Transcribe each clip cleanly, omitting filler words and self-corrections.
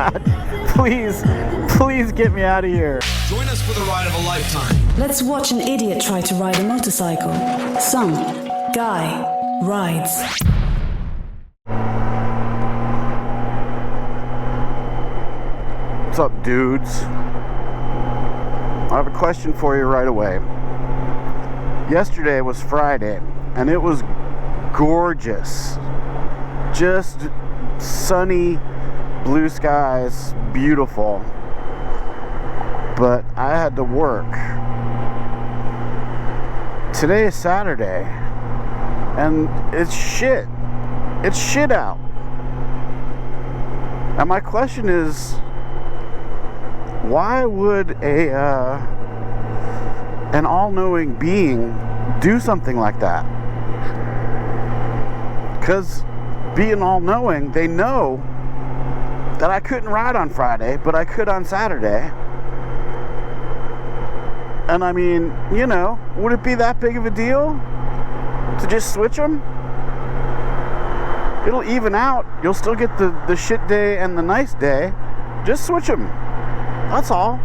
God. Please get me out of here. Join us for the ride of a lifetime. Let's watch an idiot try to ride a motorcycle. Some guy rides. What's up, dudes? I have a question for you right away. Yesterday was Friday, and it was gorgeous. Just sunny, blue skies, beautiful. But I had to work. Today is Saturday, and it's shit. It's shit out. And my question is, why would an all-knowing being do something like that? Because being all-knowing, they know that I couldn't ride on Friday, but I could on Saturday. And I mean, you know, would it be that big of a deal to just switch them? It'll even out. You'll still get the shit day and the nice day. Just switch them. That's all.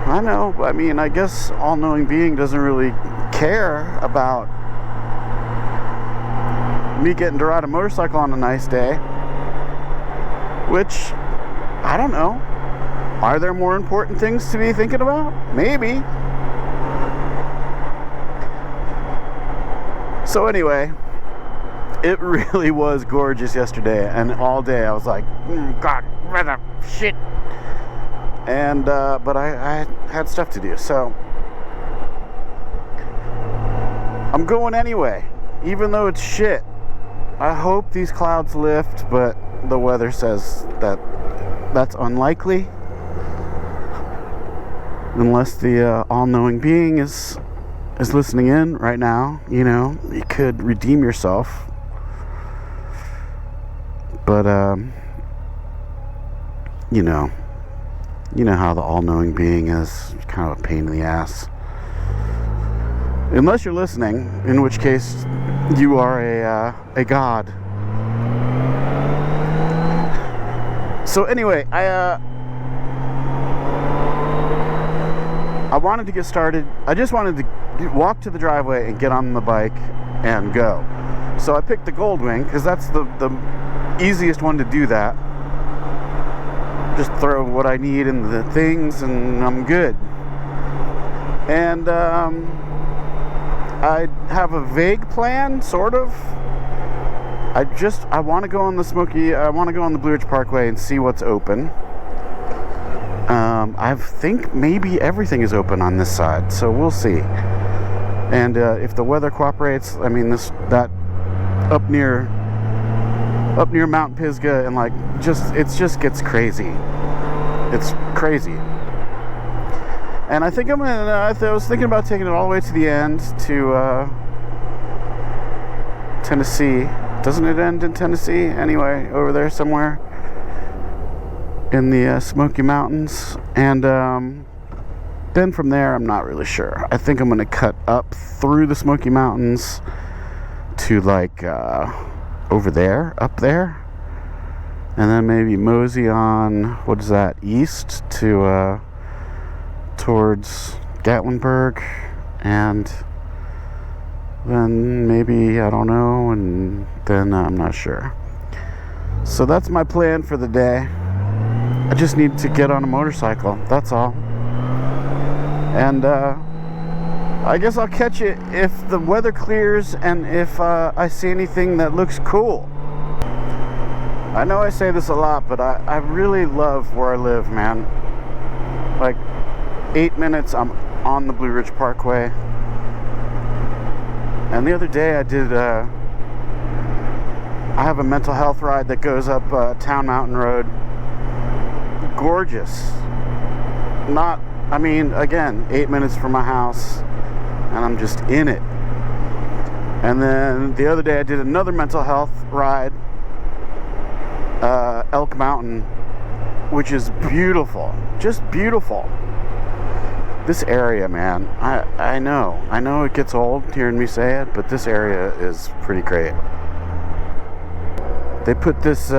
I know. I mean, I guess all-knowing being doesn't really care about me getting to ride a motorcycle on a nice day. Which, I don't know. Are there more important things to be thinking about? Maybe. So anyway, it really was gorgeous yesterday, and all day I was like, God, weather, shit. And, but I had stuff to do, so I'm going anyway, even though it's shit. I hope these clouds lift, but the weather says that that's unlikely. Unless the all-knowing being is listening in right now, you know, you could redeem yourself. But, you know how the all-knowing being is. It's kind of a pain in the ass. Unless you're listening, in which case you are a god. So anyway, I wanted to get started. I just wanted to walk to the driveway and get on the bike and go. So I picked the Goldwing because that's the easiest one to do that. Just throw what I need in the things and I'm good. And I have a vague plan, sort of. I want to go on the Blue Ridge Parkway and see what's open. I think maybe everything is open on this side, so we'll see. And if the weather cooperates, I mean, that up near Mount Pisgah, and like it just gets crazy. It's crazy. And I think I was thinking about taking it all the way to the end to Tennessee. Doesn't it end in Tennessee anyway? Over there somewhere in the Smoky Mountains, and then from there I'm not really sure. I think I'm going to cut up through the Smoky Mountains to like over there, up there, and then maybe mosey on, what is that, east to towards Gatlinburg, and then maybe, I don't know, and then I'm not sure. So that's my plan for the day. I just need to get on a motorcycle, that's all. And I guess I'll catch it if the weather clears and if I see anything that looks cool. I know I say this a lot, but I really love where I live, man. Like 8 minutes, I'm on the Blue Ridge Parkway. And the other day I have a mental health ride that goes up Town Mountain Road. Gorgeous. Again, 8 minutes from my house, and I'm just in it. And then the other day I did another mental health ride, Elk Mountain, which is beautiful, just beautiful. This area, man, I know it gets old hearing me say it, but this area is pretty great. they put this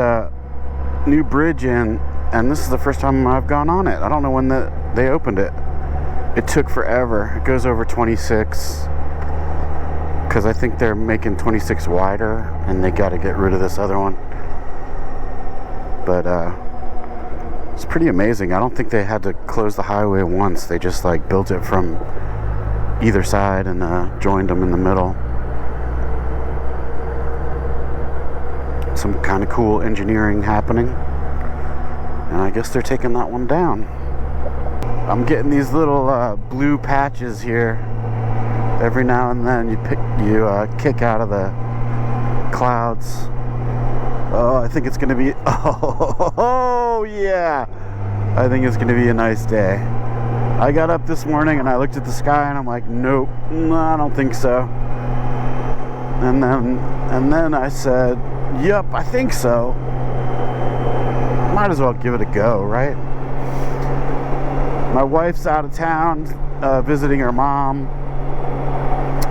new bridge in, and this is the first time I've gone on it. I don't know when they opened it. It took forever. It goes over 26, because I think they're making 26 wider, and they got to get rid of this other one. But it's pretty amazing. I don't think they had to close the highway once. They just like built it from either side and joined them in the middle. Some kind of cool engineering happening, and I guess they're taking that one down. I'm getting these little blue patches here. Every now and then you kick out of the clouds. Oh, I think it's gonna be oh yeah, I think it's gonna be a nice day. I got up this morning and I looked at the sky and I'm like, nope, no, I don't think so. And then I said, yep, I think so. Might as well give it a go, right? My wife's out of town visiting her mom,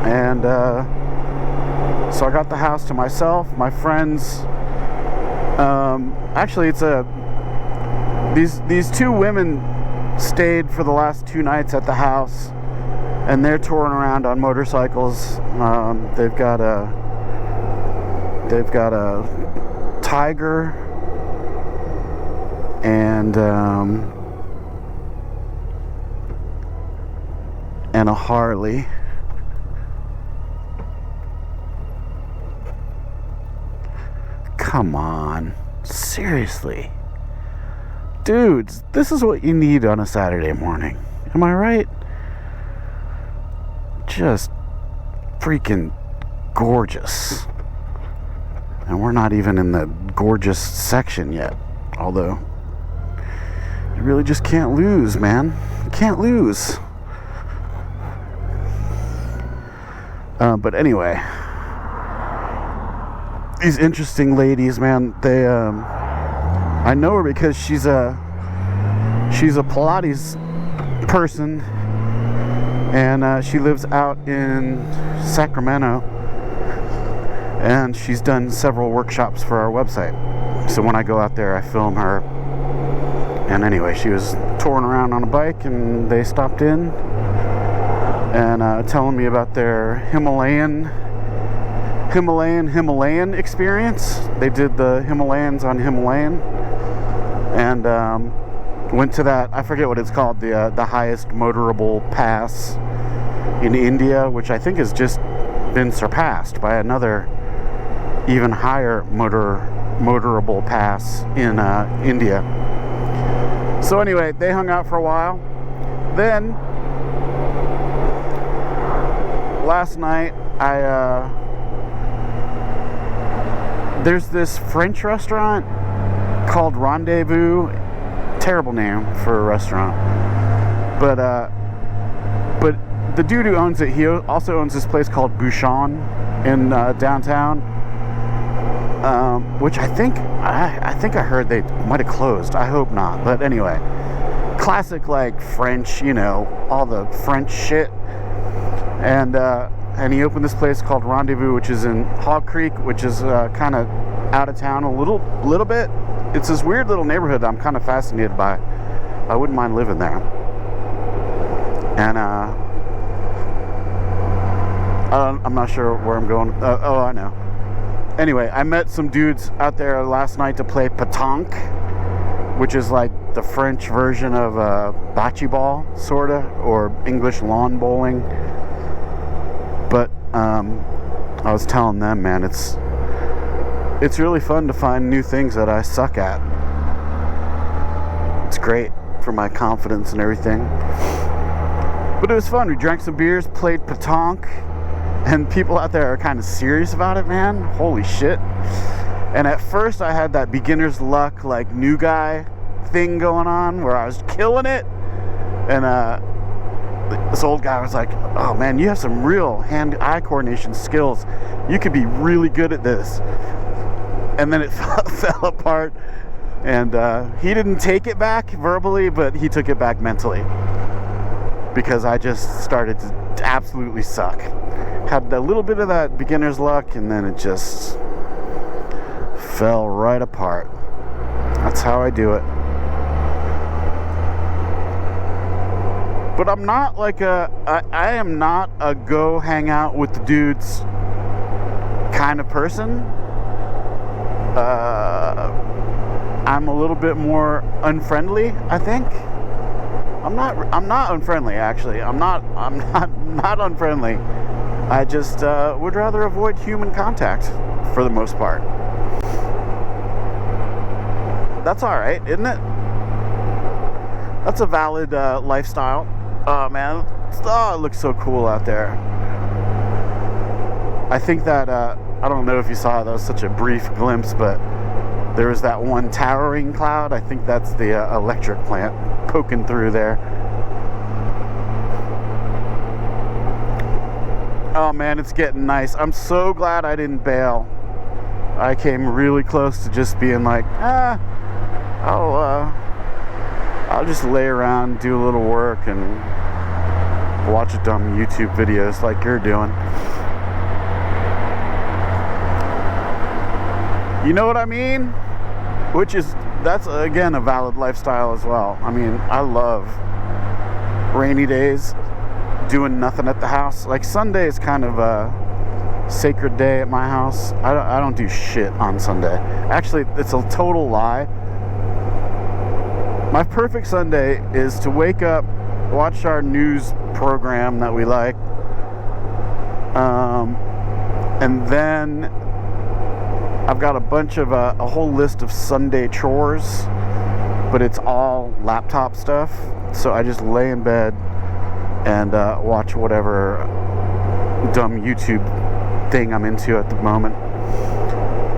and so I got the house to myself. My friends, actually, it's these two women stayed for the last 2 nights at the house, and they're touring around on motorcycles. They've got a Tiger and a Harley. Come on, seriously, dudes, this is what you need on a Saturday morning. Am I right? Just freaking gorgeous. And we're not even in the gorgeous section yet. Although, you really just can't lose, man. You can't lose. But anyway, these interesting ladies, man, they, I know her because she's a Pilates person, and she lives out in Sacramento, and she's done several workshops for our website. So when I go out there, I film her. And anyway, she was touring around on a bike, and they stopped in and telling me about their Himalayan experience. They did the Himalayas on Himalayan, and went to that, I forget what it's called, the highest motorable pass in India, which I think has just been surpassed by another even higher motorable pass in India. So anyway, they hung out for a while. Then last night, there's this French restaurant called Rendezvous. Terrible name for a restaurant, but the dude who owns it, he also owns this place called Bouchon in downtown, which I think I heard they might have closed. I hope not, but anyway, classic like French, you know, all the French shit. And he opened this place called Rendezvous, which is in Hog Creek, which is kind of out of town a little bit. It's this weird little neighborhood that I'm kind of fascinated by. I wouldn't mind living there. And I'm not sure where I'm going. Oh, I know. Anyway, I met some dudes out there last night to play pétanque, which is like the French version of bocce ball, sorta, or English lawn bowling. But I was telling them, man, it's really fun to find new things that I suck at. It's great for my confidence and everything. But it was fun. We drank some beers, played pétanque, and people out there are kind of serious about it, man. Holy shit. And at first I had that beginner's luck, like new guy thing going on where I was killing it. And this old guy was like, oh man, you have some real hand-eye coordination skills. You could be really good at this. And then it fell apart, and he didn't take it back verbally, but he took it back mentally, because I just started to absolutely suck. Had a little bit of that beginner's luck, and then it just fell right apart. That's how I do it. But I'm not like I am not a go hang out with the dudes kind of person. I'm a little bit more unfriendly, I think. I'm not unfriendly, actually. I'm not unfriendly. I just would rather avoid human contact for the most part. That's all right, isn't it? That's a valid lifestyle. Oh man, it looks so cool out there. I think that I don't know if you saw, that was such a brief glimpse, but there was that one towering cloud. I think that's the electric plant poking through there. Oh man, it's getting nice. I'm so glad I didn't bail. I came really close to just being like, I'll just lay around, do a little work, and watch dumb YouTube videos like you're doing. You know what I mean? That's again a valid lifestyle as well. I mean, I love rainy days, doing nothing at the house. Like Sunday is kind of a sacred day at my house. I don't do shit on Sunday. Actually, it's a total lie. My perfect Sunday is to wake up, watch our news program that we like, and then I've got a bunch of a whole list of Sunday chores, but it's all laptop stuff. So I just lay in bed and watch whatever dumb YouTube thing I'm into at the moment.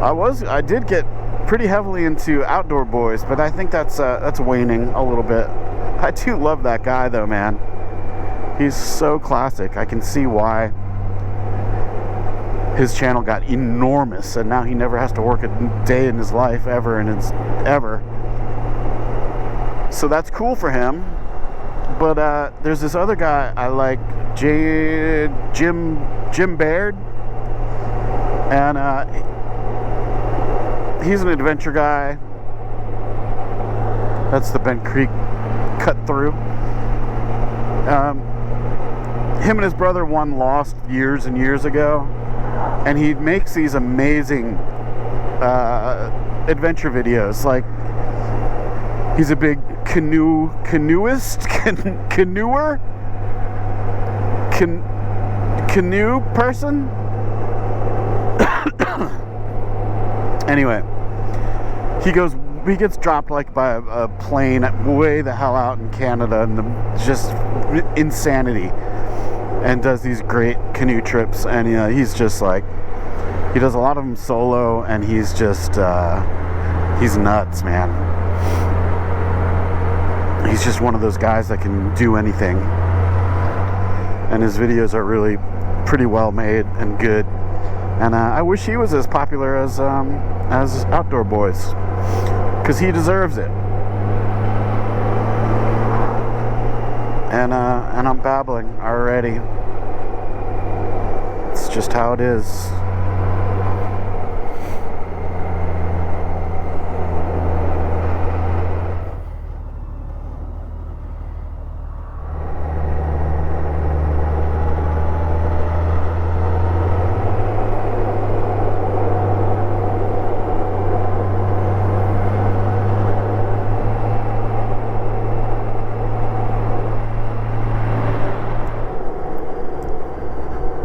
I did get pretty heavily into Outdoor Boys, but I think that's waning a little bit. I do love that guy though, man. He's so classic. I can see why his channel got enormous, and now he never has to work a day in his life ever. So that's cool for him. But there's this other guy I like, Jim Baird, and he's an adventure guy. That's the Bent Creek cut through. Him and his brother won Lost years and years ago, and he makes these amazing adventure videos. Like, he's a big canoeist, canoe person. Anyway, he gets dropped like by a plane way the hell out in Canada, and just insanity, and does these great canoe trips. And he's just like, he does a lot of them solo, and he's just he's nuts, man. He's just one of those guys that can do anything, and his videos are really pretty well made and good. And I wish he was as popular as Outdoor Boys, because he deserves it. And I'm babbling already. It's just how it is.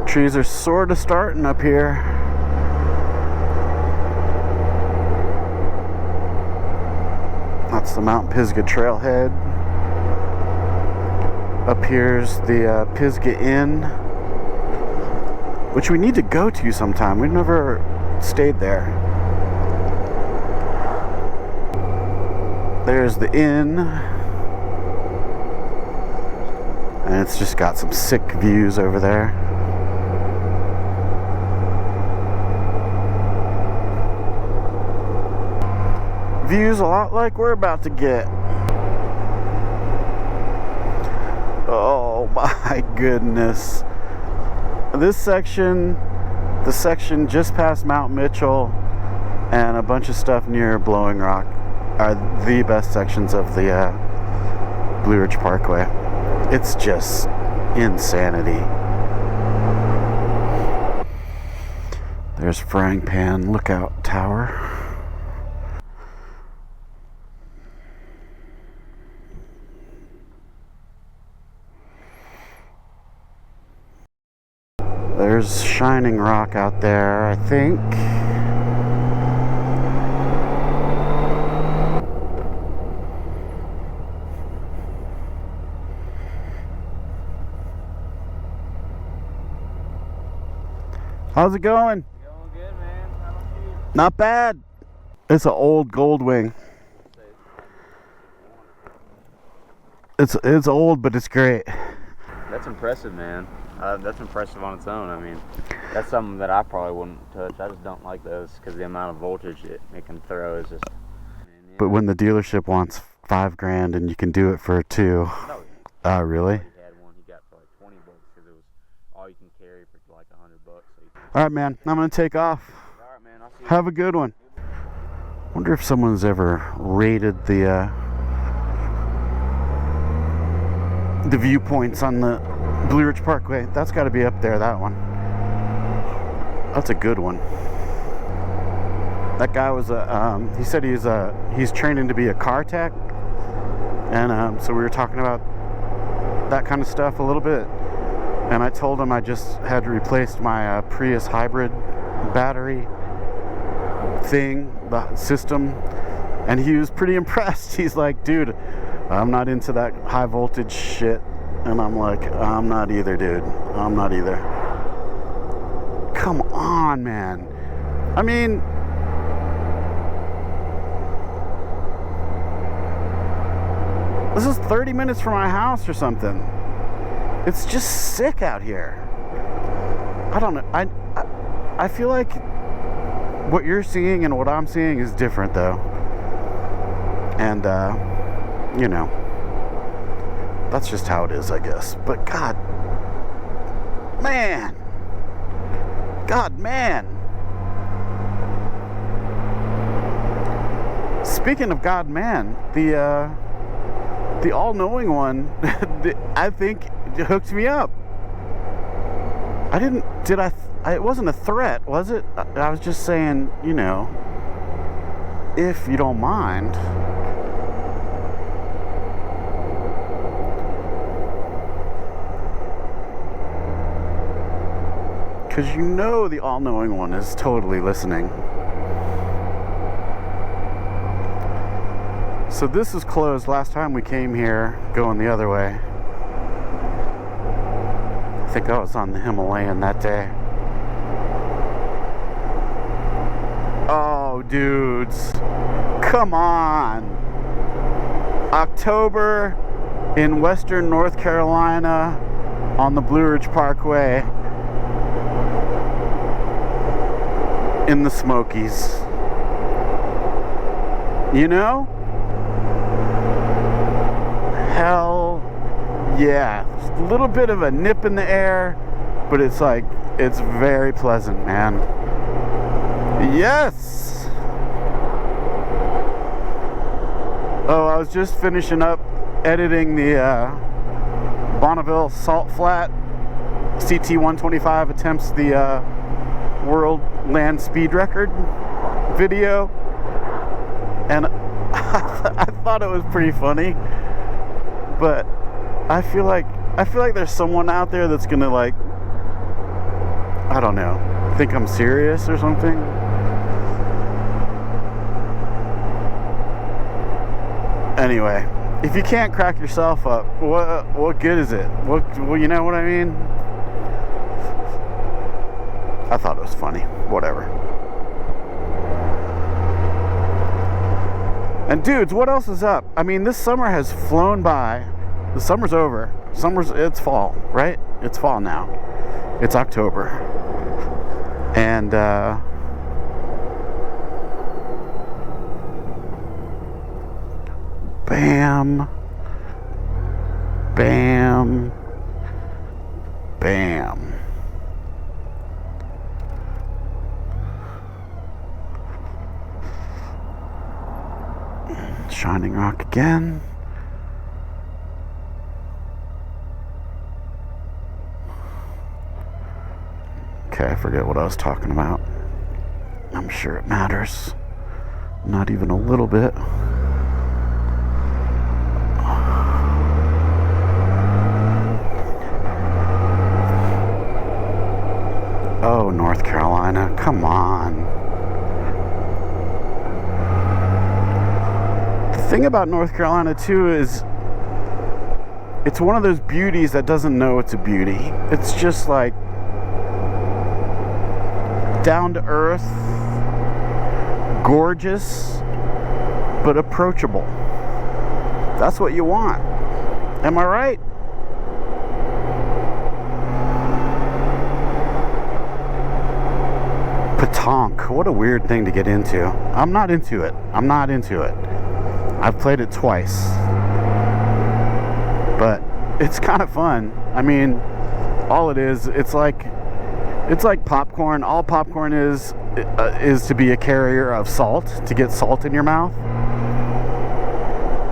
Trees are sort of starting up here. That's the Mount Pisgah trailhead. Up here's the Pisgah Inn, which we need to go to sometime. We've never stayed there. There's the inn, and it's just got some sick views over there. Views a lot like we're about to get. Oh my goodness. This section, the section just past Mount Mitchell, and a bunch of stuff near Blowing Rock are the best sections of the Blue Ridge Parkway. It's just insanity. There's Frying Pan Lookout Tower. There's Shining Rock out there, I think. How's it going? Going good, man. How about you? Not bad. It's an old Goldwing. It's old, but it's great. That's impressive, man. That's impressive on its own. I mean, that's something that I probably wouldn't touch. I just don't like those because the amount of voltage it can throw is just. But when the dealership wants $5,000 and you can do it for $2,000. No. Really? He had one he got for like $20 because it was all you can carry for like $100. So All right, man. I'm gonna take off. all right, man. I'll see you. Have a good one. Wonder if someone's ever rated the viewpoints on the Blue Ridge Parkway. That's got to be up there. That one. That's a good one. That guy was he said he's training to be a car tech, and so we were talking about that kind of stuff a little bit. And I told him I just had replaced my Prius hybrid battery thing, the system, and he was pretty impressed. He's like, dude, I'm not into that high voltage shit. And I'm like, I'm not either, dude. I'm not either. Come on, man. I mean, this is 30 minutes from my house or something. It's just sick out here. I don't know. I feel like what you're seeing and what I'm seeing is different, though. And, you know, that's just how it is, I guess. But God, man. Speaking of God, man, the all-knowing one, I think hooked me up. It wasn't a threat, was it? I was just saying, you know, if you don't mind. Because you know the all-knowing one is totally listening. So this is closed. Last time we came here, going the other way. I think I was on the Himalayan that day. Oh, dudes. Come on. October in western North Carolina on the Blue Ridge Parkway in the Smokies. You know? Hell yeah. Just a little bit of a nip in the air, but it's like, it's very pleasant, man. Yes! Oh, I was just finishing up editing the Bonneville Salt Flat CT125 attempts the world land speed record video, and I thought it was pretty funny. But I feel like there's someone out there that's gonna, like, I don't know, think I'm serious or something. Anyway, if you can't crack yourself up, what good is it? Well, you know what I mean? I thought it was funny. Whatever. And dudes, what else is up? I mean, this summer has flown by. The summer's over. It's fall, right? It's fall now. It's October. And bam, bam, bam. Shining Rock again. Okay, I forget what I was talking about. I'm sure it matters. Not even a little bit. Oh, North Carolina, come on. The thing about North Carolina, too, is it's one of those beauties that doesn't know it's a beauty. It's just like down to earth, gorgeous, but approachable. That's what you want. Am I right? Petanque, what a weird thing to get into. I'm not into it. I've played it twice, but it's kind of fun. I mean, all it is, it's like popcorn. All popcorn is to be a carrier of salt, to get salt in your mouth.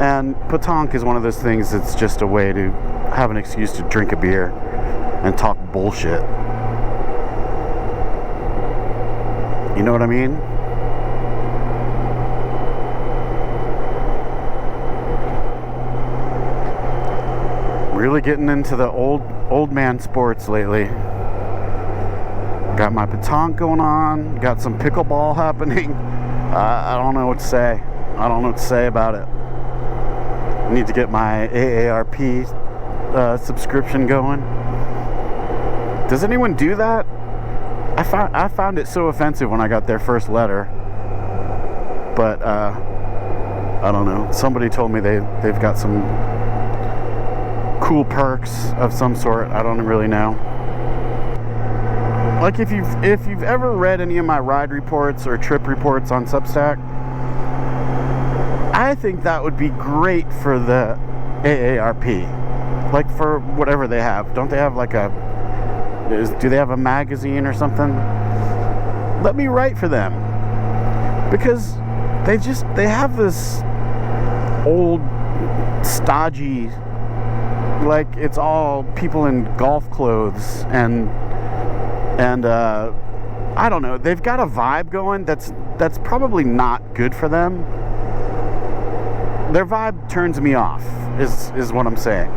And petanque is one of those things that's just a way to have an excuse to drink a beer and talk bullshit. You know what I mean? Really getting into the old man sports lately. Got my petanque going on. Got some pickleball happening. I don't know what to say. I don't know what to say about it. I need to get my AARP subscription going. Does anyone do that? I found it so offensive when I got their first letter. But I don't know. Somebody told me they've got some cool perks of some sort. I don't really know. Like if you've ever read any of my ride reports or trip reports on Substack, I think that would be great for the AARP. Like for whatever they have. Don't they have like do they have a magazine or something? Let me write for them. Because they have this old stodgy, like it's all people in golf clothes and I don't know, they've got a vibe going that's probably not good for them. Their vibe turns me off, is what I'm saying.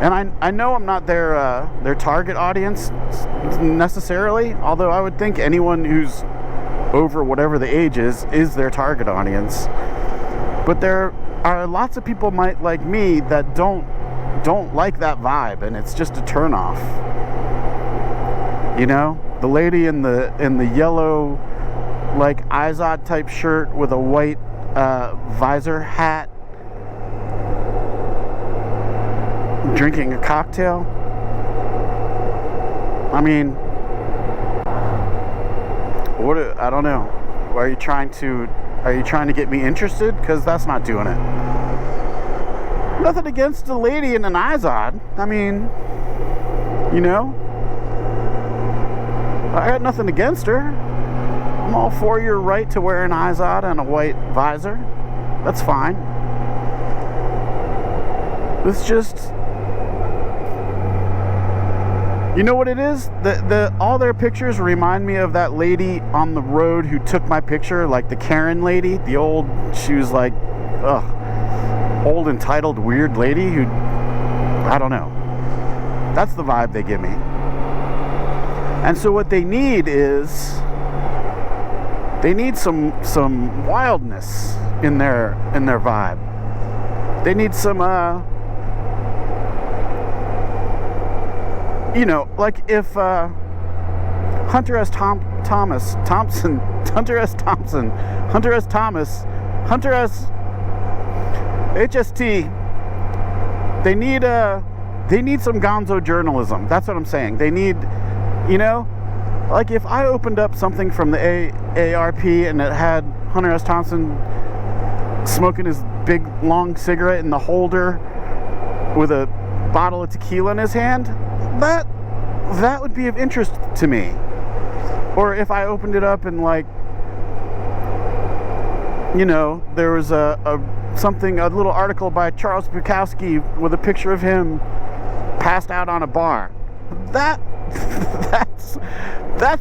And I know I'm not their target audience necessarily, although I would think anyone who's over whatever the age is their target audience. But there are lots of people like me that don't like that vibe, and it's just a turnoff. You know, the lady in the yellow, like Izod type shirt with a white visor hat, drinking a cocktail. I mean, I don't know. Are you trying to get me interested? Because that's not doing it. Nothing against the lady in an Izod. I mean, you know, I got nothing against her. I'm all for your right to wear an Izod and a white visor. That's fine. It's just, you know what it is? All their pictures remind me of that lady on the road who took my picture, like the Karen lady, she was like, old entitled weird lady who, I don't know. That's the vibe they give me. And so what they need is, they need some wildness in their vibe. They need some you know, like if Hunter S. Thomas, HST, they need some gonzo journalism. That's what I'm saying. They need, you know, like if I opened up something from the AARP and it had Hunter S. Thompson smoking his big long cigarette in the holder with a bottle of tequila in his hand, that would be of interest to me. Or if I opened it up and, like, you know, there was a little article by Charles Bukowski with a picture of him passed out on a bar. That's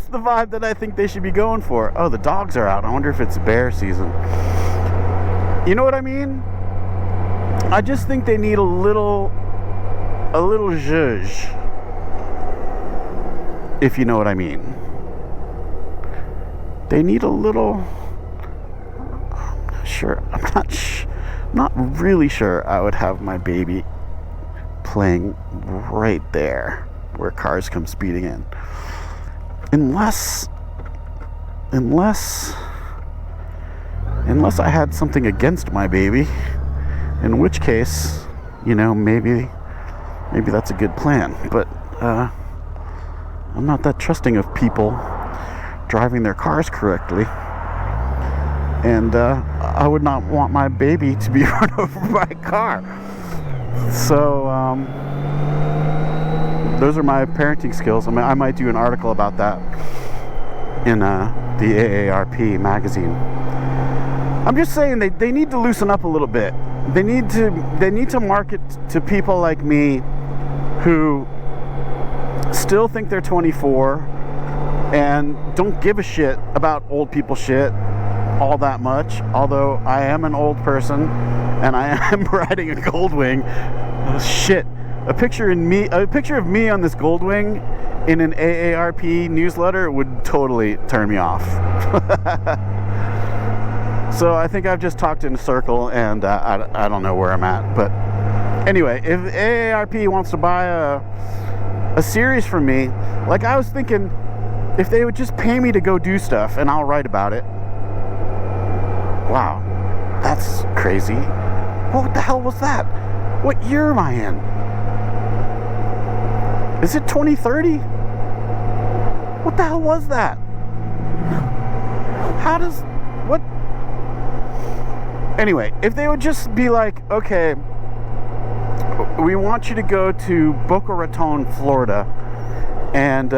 the vibe that I think they should be going for. Oh, the dogs are out. I wonder if it's bear season. You know what I mean? I just think they need a little zhuzh, if you know what I mean. They need a little. I'm not really sure I would have my baby playing right there where cars come speeding in, unless I had something against my baby, in which case, maybe that's a good plan. But I'm not that trusting of people driving their cars correctly, and I would not want my baby to be run over by a car. So those are my parenting skills. I mean, I might do an article about that in the AARP magazine. I'm just saying they need to loosen up a little bit. They need to market to people like me who still think they're 24 and don't give a shit about old people shit all that much. Although I am an old person and I am riding a Goldwing. Oh, shit. A picture of me on this Goldwing in an AARP newsletter would totally turn me off. So I think I've just talked in a circle, and I don't know where I'm at. But anyway, if AARP wants to buy a series from me, like I was thinking, if they would just pay me to go do stuff and I'll write about it. Wow, that's crazy. What the hell was that? What year am I in? Is it 2030? What the hell was that? What? Anyway, if they would just be like, okay, we want you to go to Boca Raton, Florida, and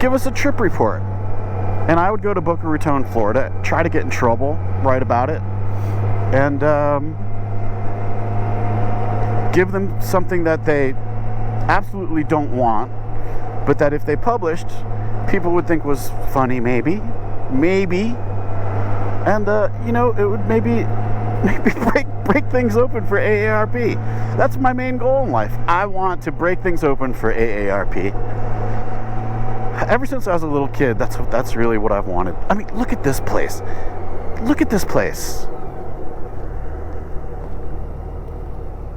give us a trip report. And I would go to Boca Raton, Florida, try to get in trouble, write about it, and give them something that they absolutely don't want, but that if they published, people would think was funny, maybe, and it would maybe break things open for AARP. That's my main goal in life. I want to break things open for AARP. Ever since I was a little kid, that's really what I've wanted. I mean, look at this place. Look at this place.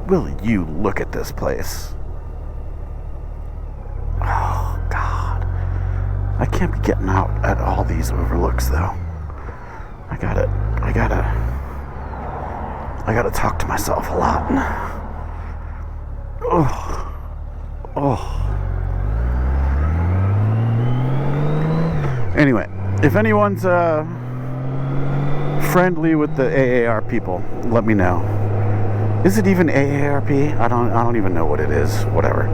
Will you look at this place? Oh, God. I can't be getting out at all these overlooks, though. I gotta talk to myself a lot. Oh. Anyway, if anyone's friendly with the AAR people, let me know. Is it even AARP? I don't even know what it is. Whatever.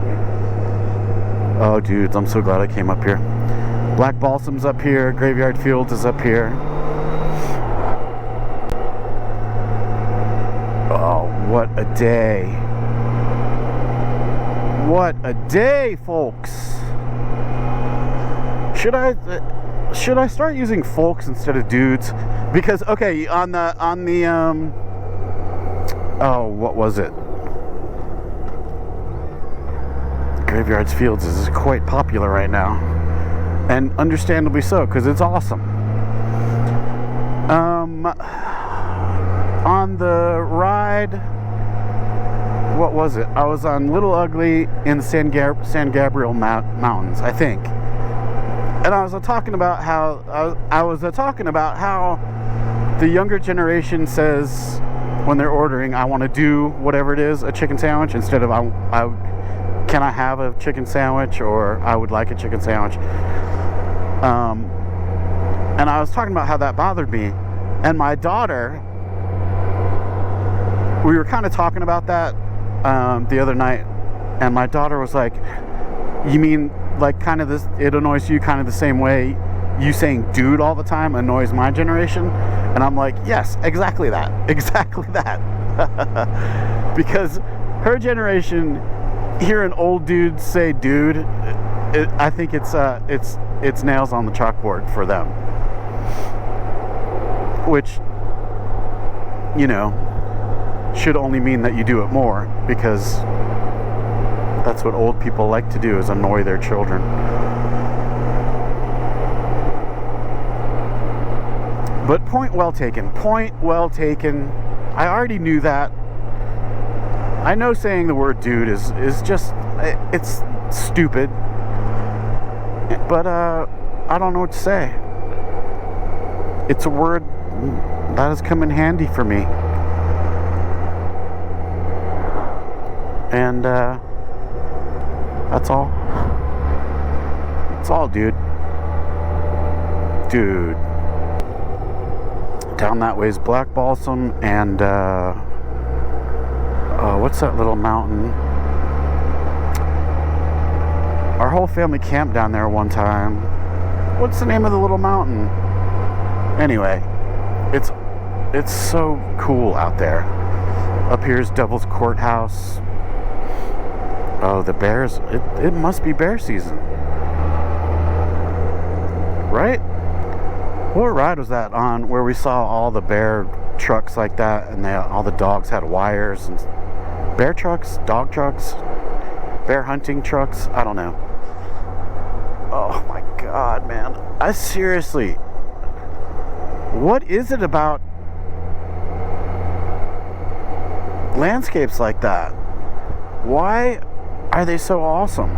Oh, dudes, I'm so glad I came up here. Black Balsam's up here. Graveyard Fields is up here. Oh, what a day. What a day, folks. Should I start using folks instead of dudes? Because, okay, on the what was it? Graveyards Fields is quite popular right now. And understandably so, because it's awesome. On the ride, what was it? I was on Little Ugly in the San Gabriel Mountains, I think. And I was talking about how the younger generation says when they're ordering, I want to do whatever it is, a chicken sandwich, instead of can I have a chicken sandwich, or I would like a chicken sandwich. And I was talking about how that bothered me. And my daughter, we were kind of talking about that the other night, and my daughter was like, you mean like kind of this, it annoys you kind of the same way you saying dude all the time annoys my generation. And I'm like, yes, exactly that. Exactly that. Because her generation, hearing old dudes say dude, I think it's nails on the chalkboard for them. Which, you know, should only mean that you do it more, because that's what old people like to do, is annoy their children. But point well taken. Point well taken. I already knew that. I know saying the word dude is just, it's stupid. But I don't know what to say. It's a word that has come in handy for me. And that's all. That's all, dude. Dude. Down that way is Black Balsam and what's that little mountain? Our whole family camped down there one time. What's the name of the little mountain? Anyway, it's so cool out there. Up here's Devil's Courthouse. Oh, the bears. It must be bear season. Right? What ride was that on where we saw all the bear trucks like that, and all the dogs had wires, and bear trucks, dog trucks, bear hunting trucks? I don't know. Oh my God, man. I seriously, what is it about landscapes like that? Why are they so awesome?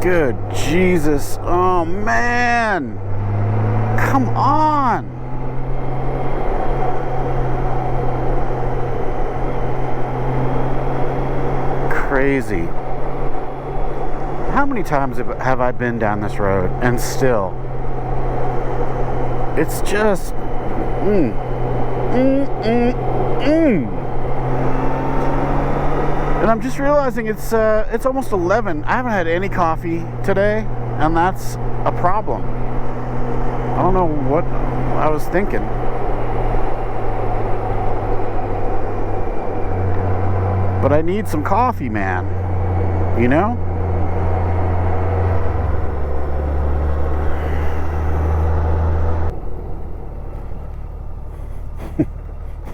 Good Jesus. Oh, man. Come on. Crazy. How many times have I been down this road, and still, it's just, And I'm just realizing it's almost 11. I haven't had any coffee today, and that's a problem. I don't know what I was thinking. But I need some coffee, man. You know?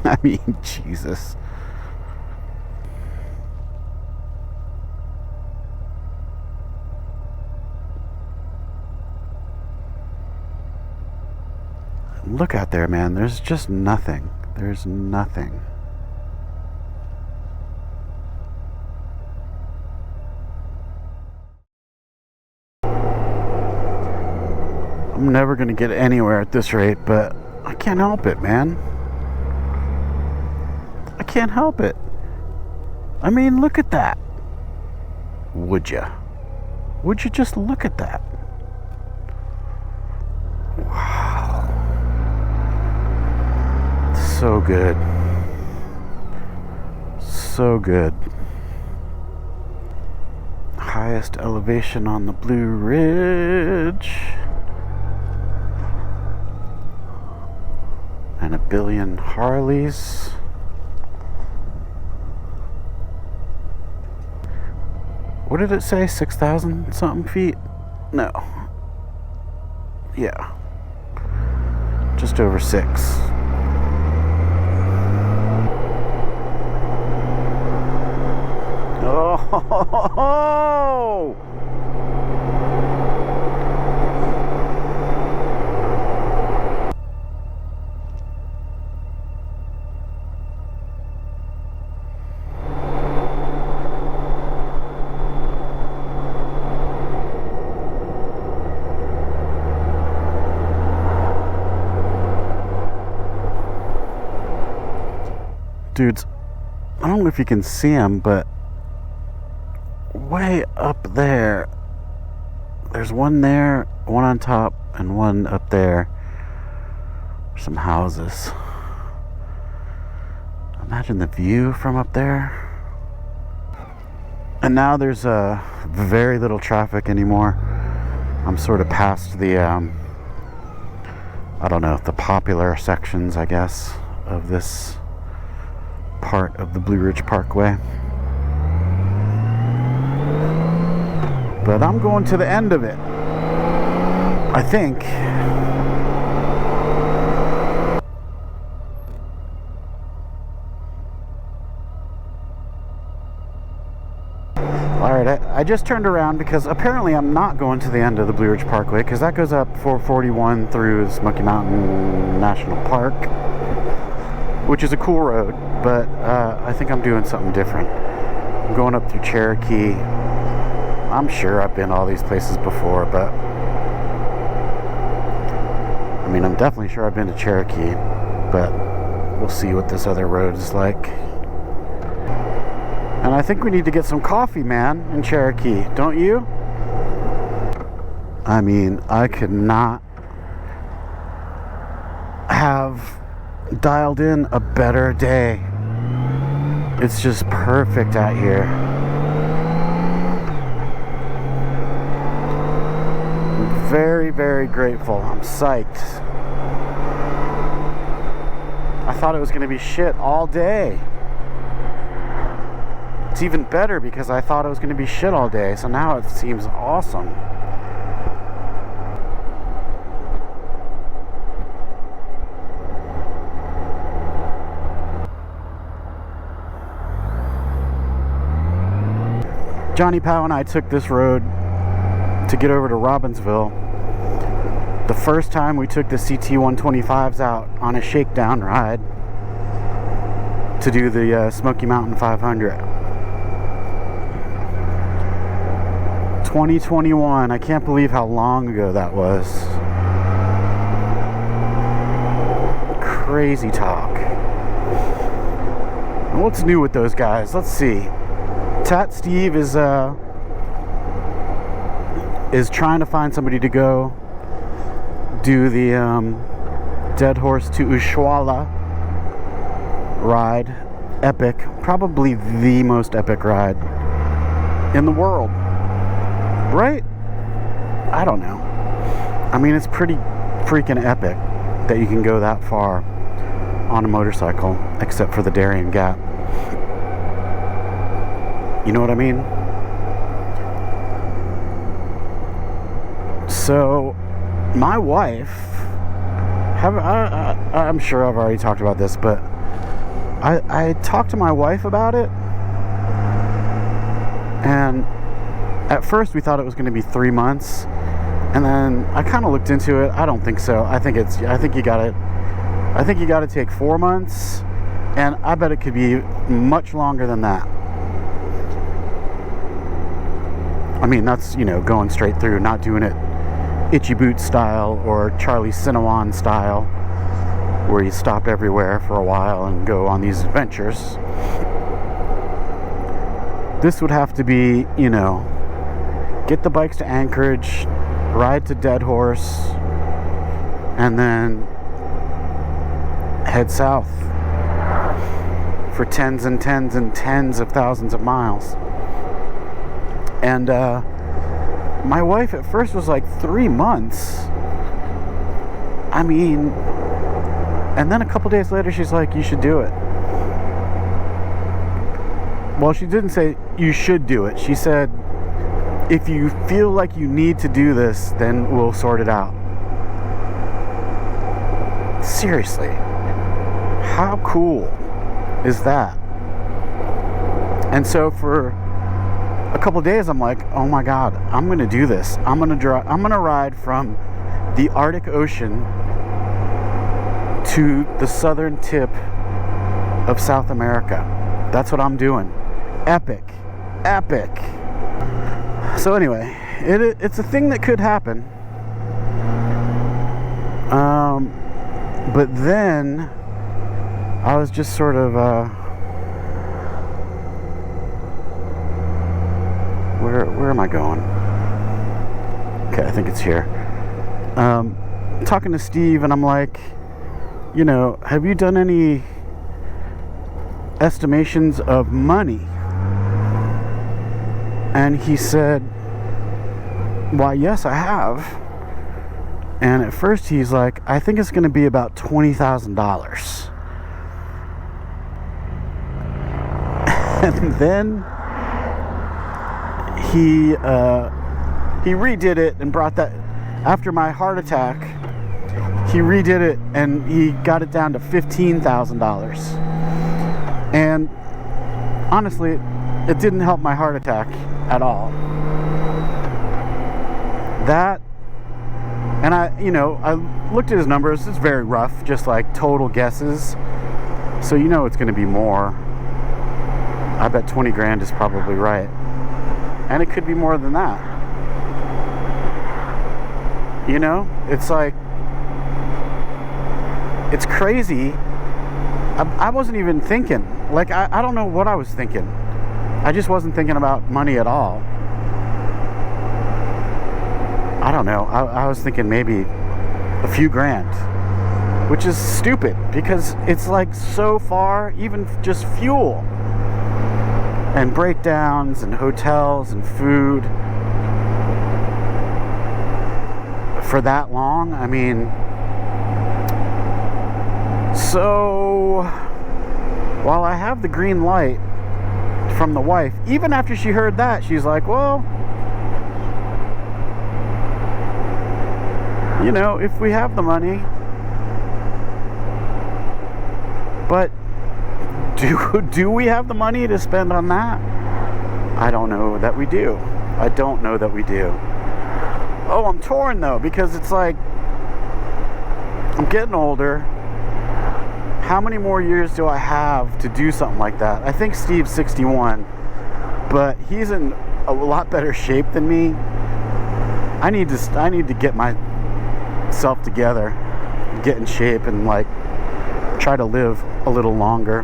I mean, Jesus. Look out there, man. There's just nothing. There's nothing. I'm never going to get anywhere at this rate, but I can't help it, man. I can't help it. I mean, look at that. Would you? Would you just look at that? Wow. So good. So good. Highest elevation on the Blue Ridge. And a billion Harleys. What did it say? 6,000 something feet? No. Yeah. Just over 6. Oh! Dudes, I don't know if you can see them, but way up there, there's one there, one on top, and one up there. Some houses. Imagine the view from up there. And now there's very little traffic anymore. I'm sort of past the, I don't know, the popular sections, I guess, of this part of the Blue Ridge Parkway. But I'm going to the end of it, I think. Alright, I just turned around because apparently I'm not going to the end of the Blue Ridge Parkway, because that goes up 441 through Smoky Mountain National Park, which is a cool road, but I think I'm doing something different. I'm going up through Cherokee. I'm sure I've been all these places before, but I mean, I'm definitely sure I've been to Cherokee, but we'll see what this other road is like. And I think we need to get some coffee, man, in Cherokee, don't you? I mean, I could not have dialed in a better day. It's just perfect out here. I'm very, very grateful. I'm psyched. I thought it was going to be shit all day. It's even better because I thought it was going to be shit all day, so now it seems awesome. Johnny Powell and I took this road to get over to Robbinsville. The first time we took the CT-125s out on a shakedown ride to do the Smoky Mountain 500. 2021, I can't believe how long ago that was. Crazy talk. And what's new with those guys? Let's see. Tat Steve is trying to find somebody to go do the Dead Horse to Ushuaia ride. Epic. Probably the most epic ride in the world. Right? I don't know. I mean, it's pretty freaking epic that you can go that far on a motorcycle, except for the Darien Gap. You know what I mean? So, my wife, I'm sure I've already talked about this, but I talked to my wife about it, and at first we thought it was going to be 3 months, and then I kind of looked into it. I don't think so. I think you gotta take 4 months, and I bet it could be much longer than that. I mean, that's, you know, going straight through, not doing it Itchy Boot style or Charlie Cinnamon style, where you stop everywhere for a while and go on these adventures. This would have to be, you know, get the bikes to Anchorage, ride to Dead Horse, and then head south for tens and tens and tens of thousands of miles. And my wife at first was like 3 months. I mean, and then a couple days later she's like, you should do it. Well, she didn't say you should do it. She said, if you feel like you need to do this, then we'll sort it out. Seriously, how cool is that? And so for a couple days I'm like, oh my god, I'm gonna do this. I'm gonna ride from the Arctic Ocean to the southern tip of South America. That's what I'm doing. Epic. So anyway, it's a thing that could happen. But then I was just sort of Where am I going? Okay, I think it's here. Talking to Steve, and I'm like, you know, have you done any estimations of money? And he said, why, yes, I have. And at first he's like, I think it's going to be about $20,000. And then he redid it and brought that, after my heart attack, he redid it and he got it down to $15,000. And honestly, it didn't help my heart attack at all. That, and I looked at his numbers. It's very rough, just like total guesses. So you know it's going to be more. I bet 20 grand is probably right. And it could be more than that. You know, it's like, it's crazy. I wasn't even thinking. Like, I don't know what I was thinking. I just wasn't thinking about money at all. I don't know. I was thinking maybe a few grand, which is stupid because it's like so far, even just fuel and breakdowns and hotels and food for that long. I mean, so while I have the green light from the wife, even after she heard that, she's like, well, you know, if we have the money, but do we have the money to spend on that? I don't know that we do. I don't know that we do. Oh, I'm torn though, because it's like, I'm getting older. How many more years do I have to do something like that? I think Steve's 61, but he's in a lot better shape than me. I need to get myself together, get in shape, and like try to live a little longer.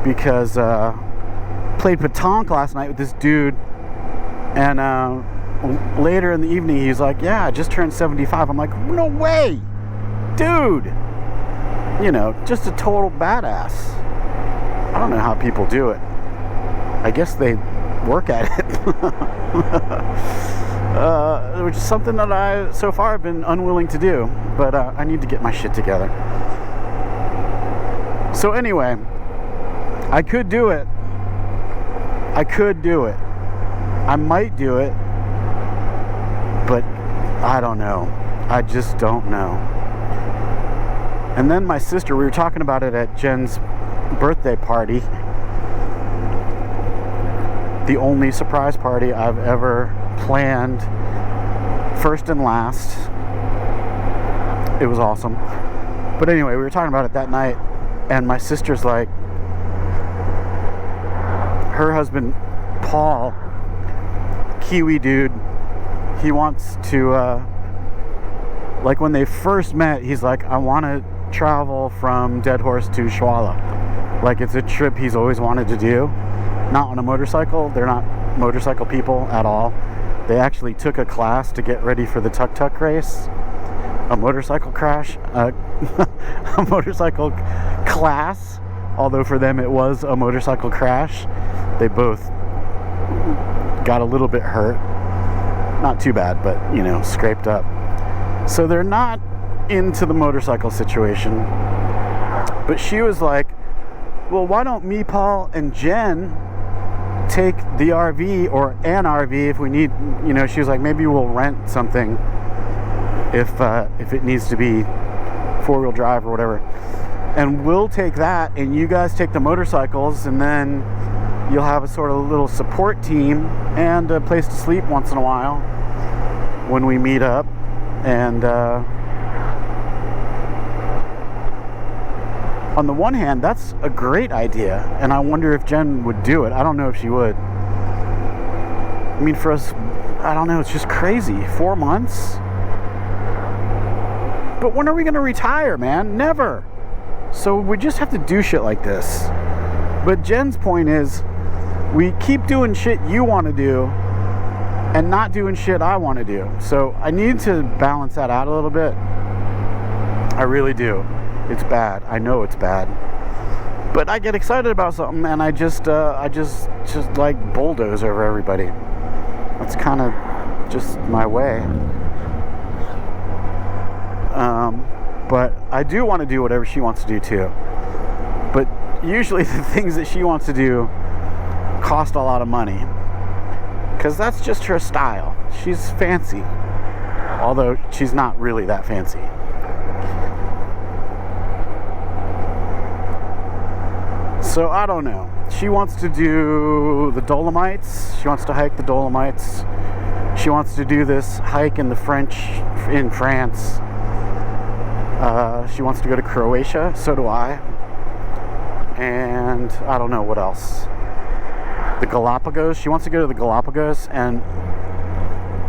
Because played petanque last night with this dude, and later in the evening he's like, yeah, I just turned 75. I'm like, no way, dude. You know, just a total badass. I don't know how people do it. I guess they work at it. Which is something that I so far have been unwilling to do, but I need to get my shit together. So anyway, I could do it. I might do it, but I don't know. I just don't know. And then my sister, we were talking about it at Jen's birthday party. The only surprise party I've ever planned, first and last. It was awesome. But anyway, we were talking about it that night, and my sister's like, her husband Paul, Kiwi dude, he wants to like when they first met, he's like, I want to travel from Dead Horse to Cherahola. Like, it's a trip he's always wanted to do. Not on a motorcycle. They're not motorcycle people at all. They actually took a class to get ready for the Tuk Tuk race. A motorcycle crash. A motorcycle class. Although for them it was a motorcycle crash. They both got a little bit hurt. Not too bad, but, you know, scraped up. So they're not into the motorcycle situation. But she was like, well, why don't me, Paul, and Jen take the RV, or an RV if we need, you know, she was like, maybe we'll rent something if it needs to be four-wheel drive or whatever. And we'll take that, and you guys take the motorcycles, and then you'll have a sort of little support team and a place to sleep once in a while when we meet up. And on the one hand, that's a great idea, and I wonder if Jen would do it. I don't know if she would. I mean, for us, I don't know, it's just crazy. 4 months? But when are we going to retire, man? Never. So we just have to do shit like this. But Jen's point is, we keep doing shit you want to do and not doing shit I want to do. So I need to balance that out a little bit. I really do. It's bad. I know it's bad. But I get excited about something and I just like bulldoze over everybody. That's kind of just my way. But I do want to do whatever she wants to do too. But usually the things that she wants to do cost a lot of money. Because that's just her style. She's fancy. Although she's not really that fancy. So I don't know. She wants to do the Dolomites. She wants to hike the Dolomites. She wants to do this hike in France. She wants to go to Croatia. So do I. And I don't know what else. The Galapagos. She wants to go to the Galapagos, and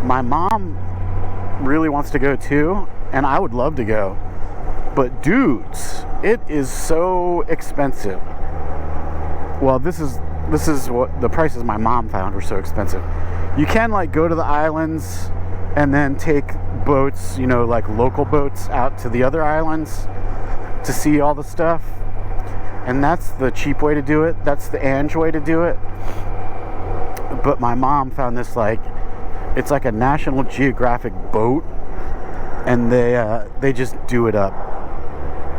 my mom really wants to go too, and I would love to go. But dudes, it is so expensive. Well, this is what the prices my mom found were so expensive. You can like go to the islands and then take boats, you know, like local boats out to the other islands to see all the stuff. And that's the cheap way to do it. That's the Ange way to do it. But my mom found this, like, it's like a National Geographic boat, and they just do it up.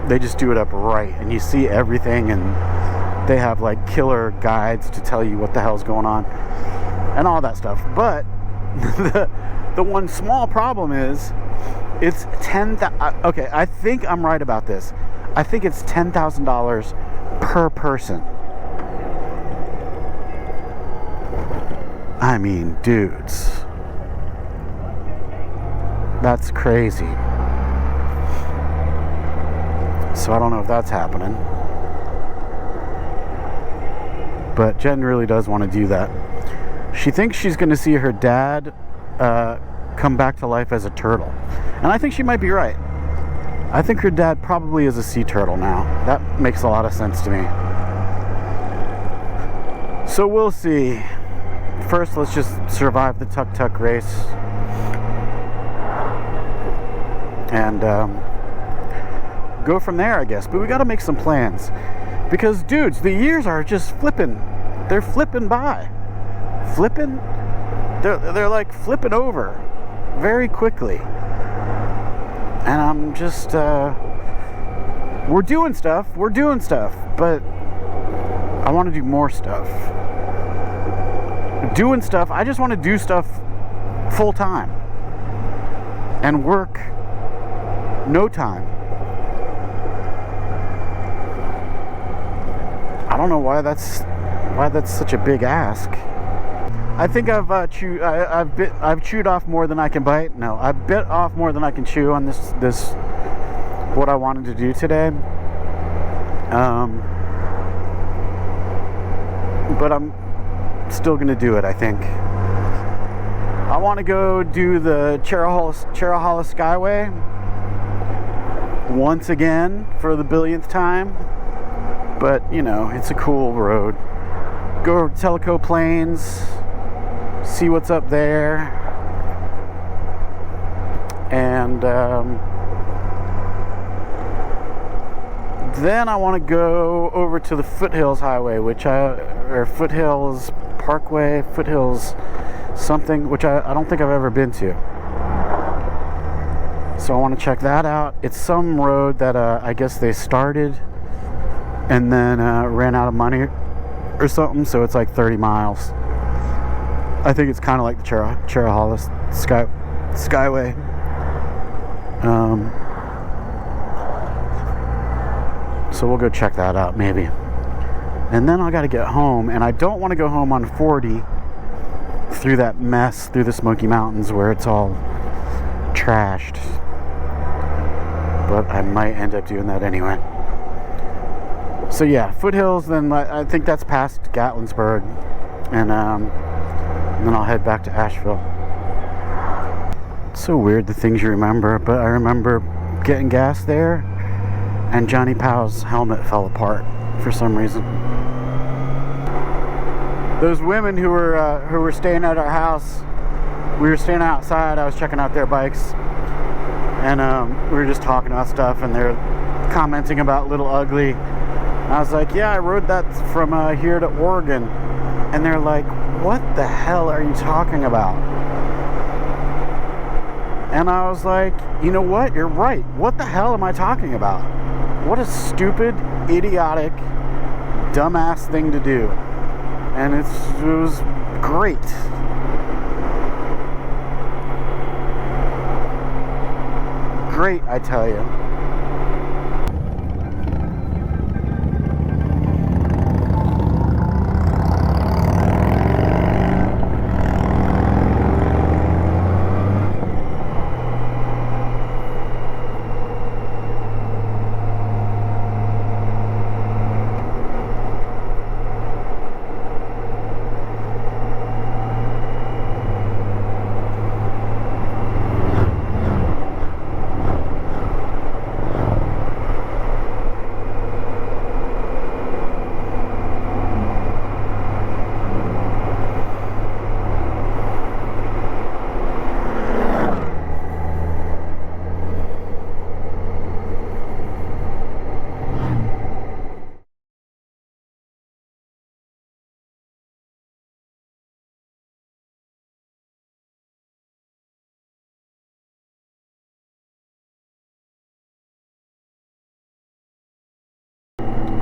They just do it up right, and you see everything, and they have like killer guides to tell you what the hell's going on and all that stuff. But the one small problem is it's okay, I think I'm right about this. I think it's $10,000 per person. I mean, dudes, that's crazy. So I don't know if that's happening. But Jen really does want to do that. She thinks she's going to see her dad come back to life as a turtle. And I think she might be right. I think her dad probably is a sea turtle now. That makes a lot of sense to me. So we'll see. First, let's just survive the tuk-tuk race. And go from there, I guess. But we got to make some plans. Because, dudes, the years are just flipping. They're flipping by. Flipping? They're like flipping over very quickly. And I'm just, we're doing stuff, but I want to do more stuff. Doing stuff, I just want to do stuff full time. And work no time. I don't know why that's such a big ask. I think I've chewed off more than I can bite. No, I bit off more than I can chew on this what I wanted to do today. But I'm still gonna do it, I think. I want to go do the Cherahola Skyway once again for the billionth time. But you know, it's a cool road. Go over to Tellico Plains. See what's up there, and then I want to go over to the Foothills Highway, or Foothills Parkway, Foothills something, which I don't think I've ever been to. So I want to check that out. It's some road that I guess they started and then ran out of money or something, so it's like 30 miles. I think it's kind of like the Cherahola Skyway. So we'll go check that out maybe. And then I got to get home, and I don't want to go home on 40 through that mess through the Smoky Mountains where it's all trashed. But I might end up doing that anyway. So yeah, Foothills, then I think that's past Gatlinburg, and then I'll head back to Asheville. It's so weird the things you remember, but I remember getting gas there and Johnny Powell's helmet fell apart for some reason. those women who were staying at our house, we were staying outside. I was checking out their bikes, and we were just talking about stuff, and they're commenting about Little Ugly. And I was like, yeah, I rode that from here to Oregon. And they're like, what the hell are you talking about? And I was like, you know what? You're right. What the hell am I talking about? What a stupid, idiotic, dumbass thing to do. And it was great. Great, I tell you.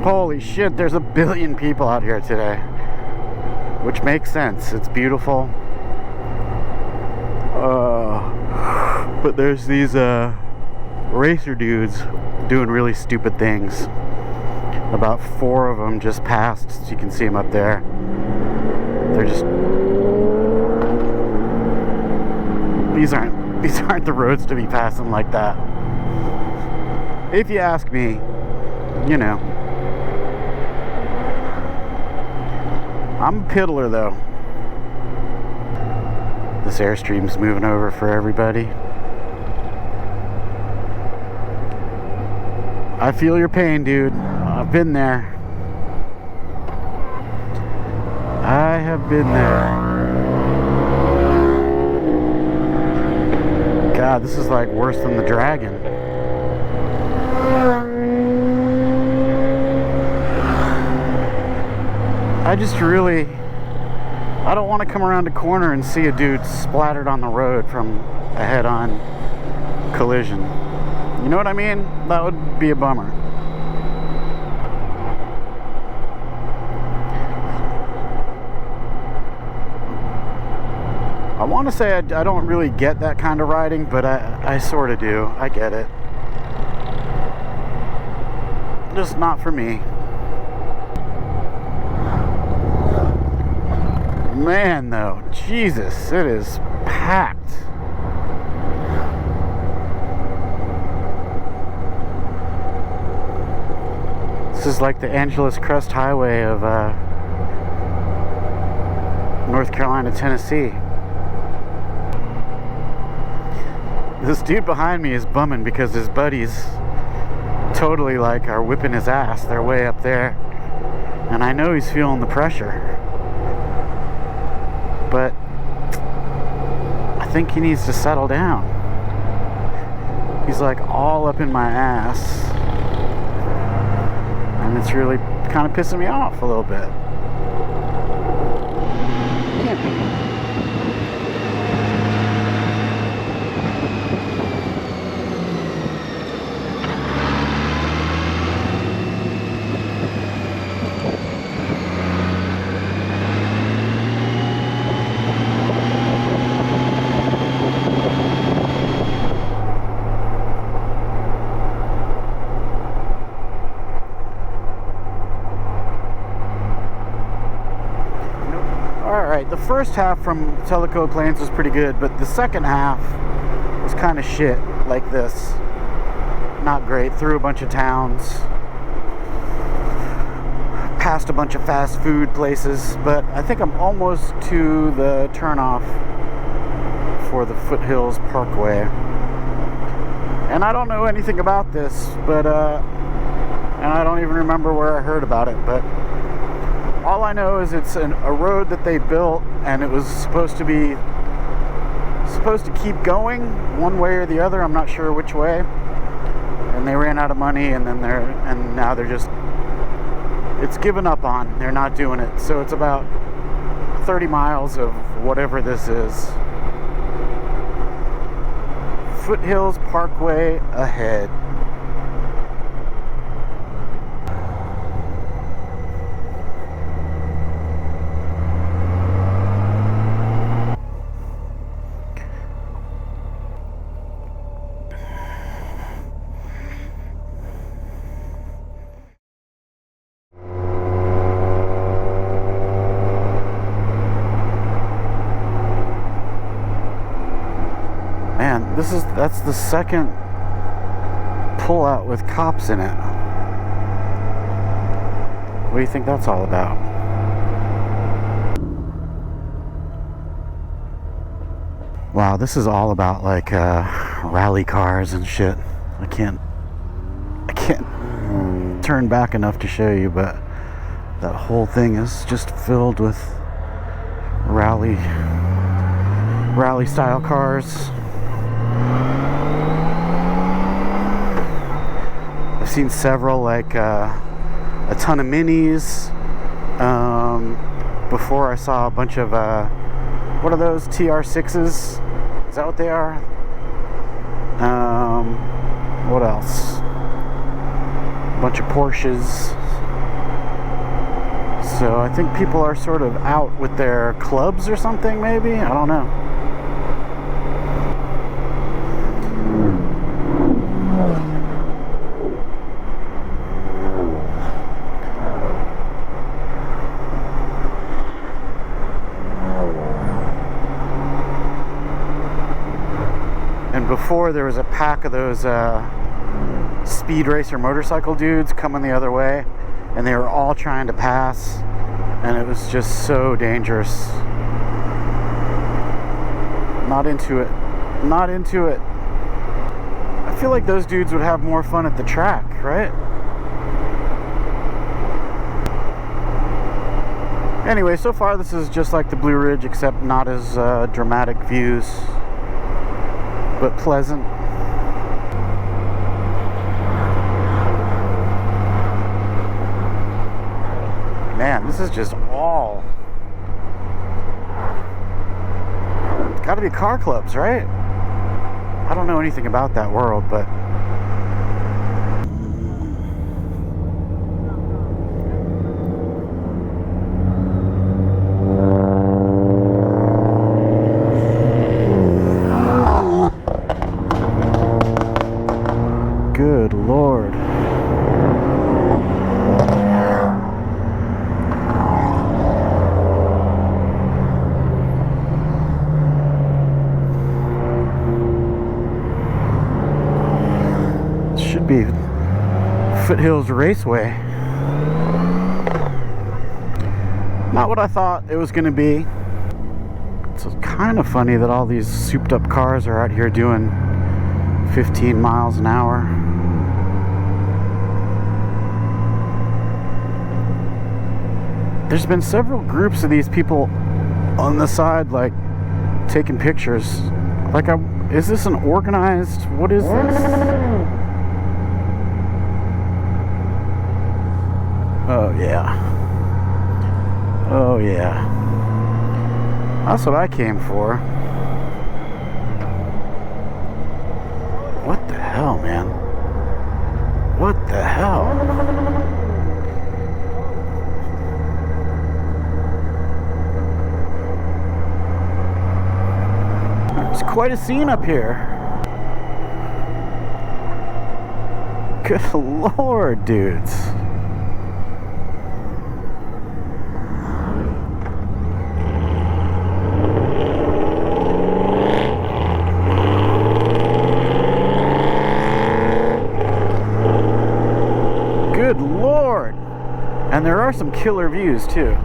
Holy shit, there's a billion people out here today. Which makes sense. It's beautiful. But there's these racer dudes doing really stupid things. About 4 of them just passed, so you can see them up there. They're just... These aren't the roads to be passing like that. If you ask me, you know. I'm a piddler though. This Airstream's moving over for everybody. I feel your pain, dude. I've been there. I have been there. God, this is like worse than the Dragon. I don't want to come around a corner and see a dude splattered on the road from a head-on collision. You know what I mean? That would be a bummer. I want to say I don't really get that kind of riding, but I sort of do. I get it. Just not for me. Man, though, Jesus, it is packed. This is like the Angeles Crest Highway of North Carolina, Tennessee. This dude behind me is bumming because his buddies totally like are whipping his ass. They're way up there, and I know he's feeling the pressure. But I think he needs to settle down. He's like all up in my ass, and it's really kind of pissing me off a little bit. The first half from Tellico Plains was pretty good, but the second half was kind of shit, like this. Not great. Through a bunch of towns, past a bunch of fast food places, but I think I'm almost to the turnoff for the Foothills Parkway. And I don't know anything about this, but and I don't even remember where I heard about it, but All I know is it's a road that they built, and it was supposed to keep going one way or the other. I'm not sure which way. And they ran out of money, and now they're just, it's given up on. They're not doing it. So it's about 30 miles of whatever this is. Foothills Parkway ahead. Man, that's the second pullout with cops in it. What do you think that's all about? Wow, this is all about like rally cars and shit. I can't turn back enough to show you, but that whole thing is just filled with rally style cars. I've seen several, like a ton of minis. Before I saw a bunch of what are those, TR6s? Is that what they are? What else? A bunch of Porsches. So I think people are sort of out with their clubs or something, maybe? I don't know. And before, there was a pack of those speed racer motorcycle dudes coming the other way, and they were all trying to pass, and it was just so dangerous. Not into it. Not into it. I feel like those dudes would have more fun at the track, right? Anyway, so far this is just like the Blue Ridge, except not as dramatic views, but pleasant. Man, this is just all... It's gotta be car clubs, right? I don't know anything about that world, but... Good Lord. Should be Foothills Raceway. Not what I thought it was going to be. It's kind of funny that all these souped up cars are out here doing 15 miles an hour. There's been several groups of these people on the side, like, taking pictures. Like, is this an organized, what is this? Oh, yeah. Oh, yeah. That's what I came for. What the hell, man? What the hell? It's quite a scene up here. Good Lord, dudes. Good Lord. And there are some killer views too.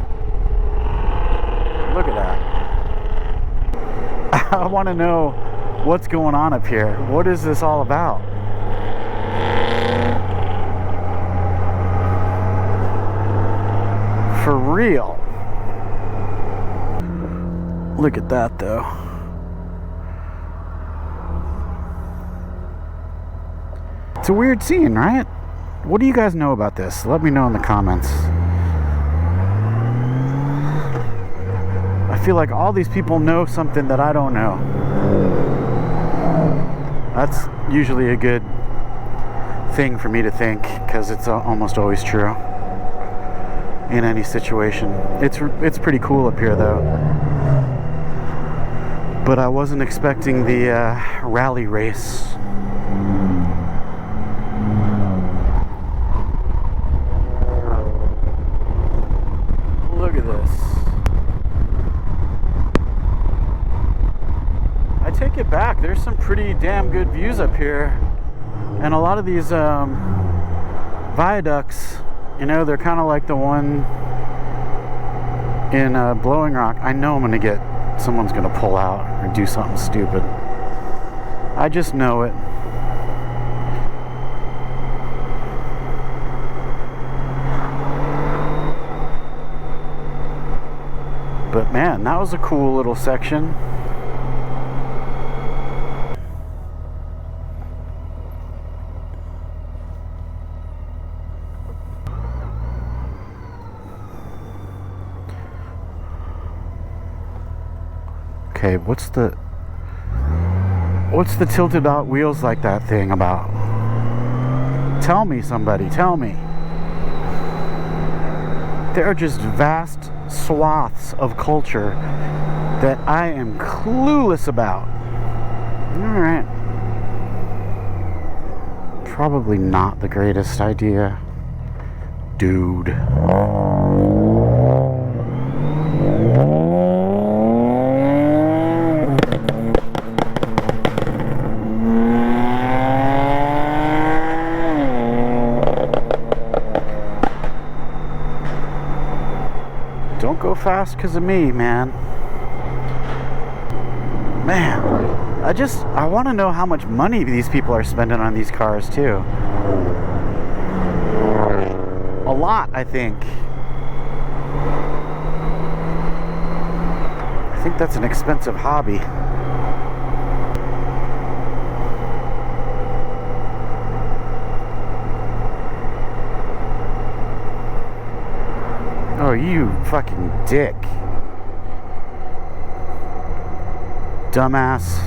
Look at that. I want to know what's going on up here. What is this all about? For real. Look at that though. It's a weird scene, right? What do you guys know about this? Let me know in the comments. I feel like all these people know something that I don't know. That's usually a good thing for me to think, because it's almost always true in any situation. It's pretty cool up here though. But I wasn't expecting the rally race. Look at this. I take it back. There's some pretty damn good views up here. And a lot of these viaducts, you know, they're kind of like the one in Blowing Rock. I know I'm going to get, someone's going to pull out or do something stupid. I just know it. But man, that was a cool little section. Okay, what's the tilted out wheels like that thing about? Tell me, somebody, tell me. There are just vast swaths of culture that I am clueless about. Alright. Probably not the greatest idea, dude. Don't go fast because of me, man. Man, I want to know how much money these people are spending on these cars too. A lot, I think. I think that's an expensive hobby. Oh, you fucking dick. Dumbass.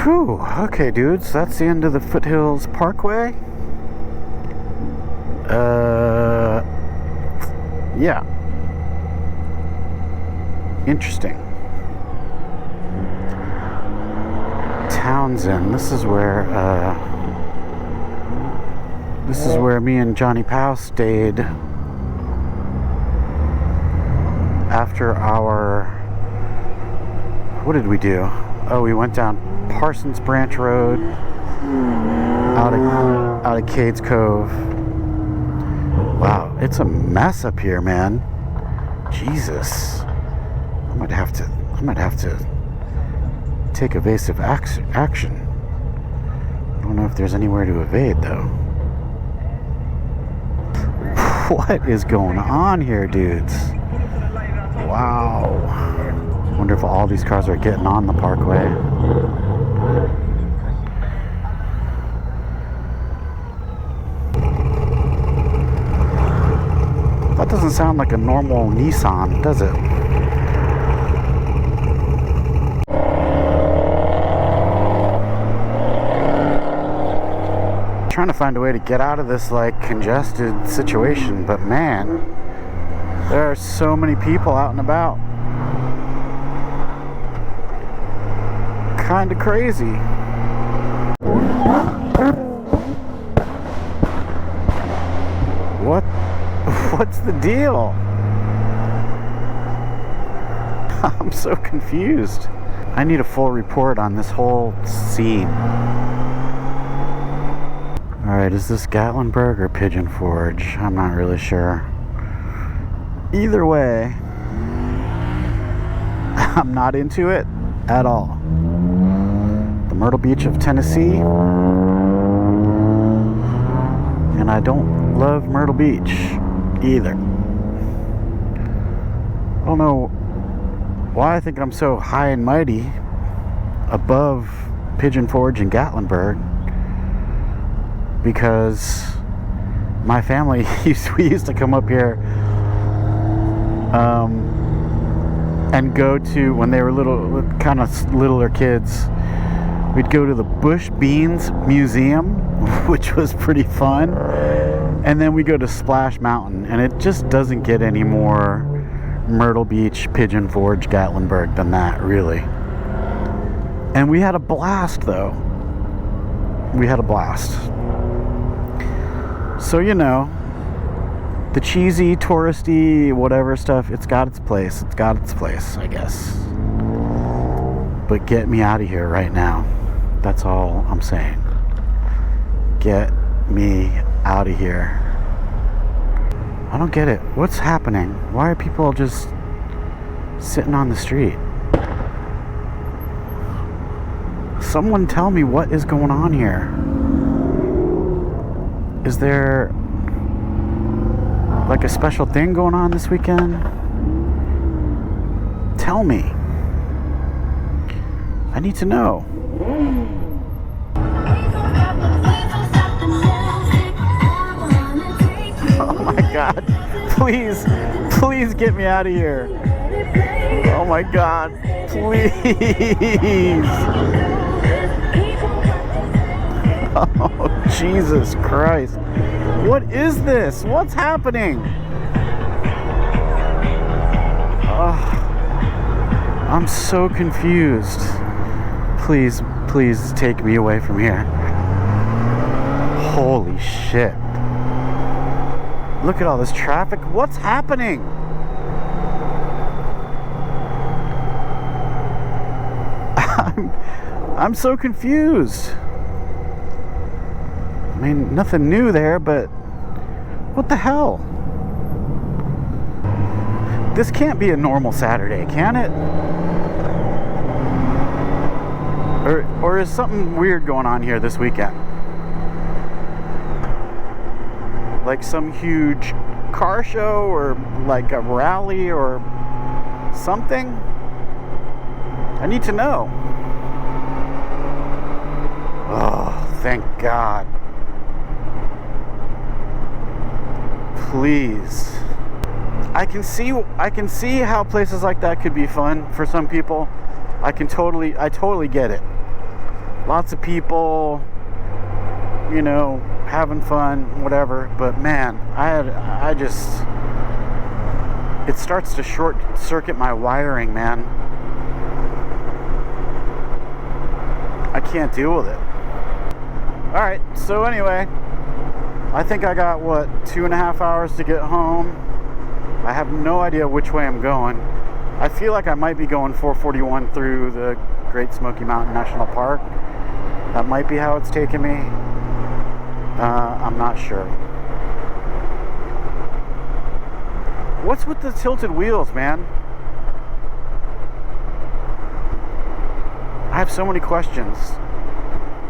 Whew, okay dudes, that's the end of the Foothills Parkway. Yeah. Interesting. Townsend, this is where me and Johnny Powell stayed after our, what did we do? Oh, we went down Parsons Branch Road out of Cades Cove. Wow, it's a mess up here, man. Jesus. I might have to take evasive action. I don't know if there's anywhere to evade though. What is going on here, dudes? Wow. Wonder if all these cars are getting on the parkway. That doesn't sound like a normal Nissan, does it? Trying to find a way to get out of this like congested situation, but man, there are so many people out and about. Kind of crazy. What's the deal? I'm so confused. I need a full report on this whole scene. Alright, is this Gatlinburg or Pigeon Forge? I'm not really sure. Either way, I'm not into it. at all. The Myrtle Beach of Tennessee. And I don't love Myrtle Beach either. I don't know why I think I'm so high and mighty above Pigeon Forge and Gatlinburg, because my family we used to come up here and go to, when they were little, kind of littler kids, we'd go to the Bush Beans Museum, which was pretty fun, and then we go to Splash Mountain, and it just doesn't get any more Myrtle Beach, Pigeon Forge, Gatlinburg than that, really. And we had a blast, though. We had a blast. So, you know, the cheesy, touristy, whatever stuff, it's got its place. It's got its place, I guess. But get me out of here right now. That's all I'm saying. Get me out of here. I don't get it. What's happening? Why are people just sitting on the street? Someone tell me what is going on here. Is there like a special thing going on this weekend? Tell me. I need to know. Oh my God. Please get me out of here. Oh my God. Please. Oh, Jesus Christ. What is this? What's happening? Oh, I'm so confused. Please take me away from here. Holy shit. Look at all this traffic. What's happening? I'm so confused. I mean, nothing new there, but what the hell? This can't be a normal Saturday, can it? Or is something weird going on here this weekend? Like some huge car show, or like a rally or something? I need to know. Oh, thank God. Please. I can see how places like that could be fun for some people. I totally get it. Lots of people, you know, having fun, whatever. But man, it starts to short circuit my wiring, man. I can't deal with it. All right, so anyway, I think I got, 2.5 hours to get home. I have no idea which way I'm going. I feel like I might be going 441 through the Great Smoky Mountain National Park. That might be how it's taking me. I'm not sure. What's with the tilted wheels, man? I have so many questions.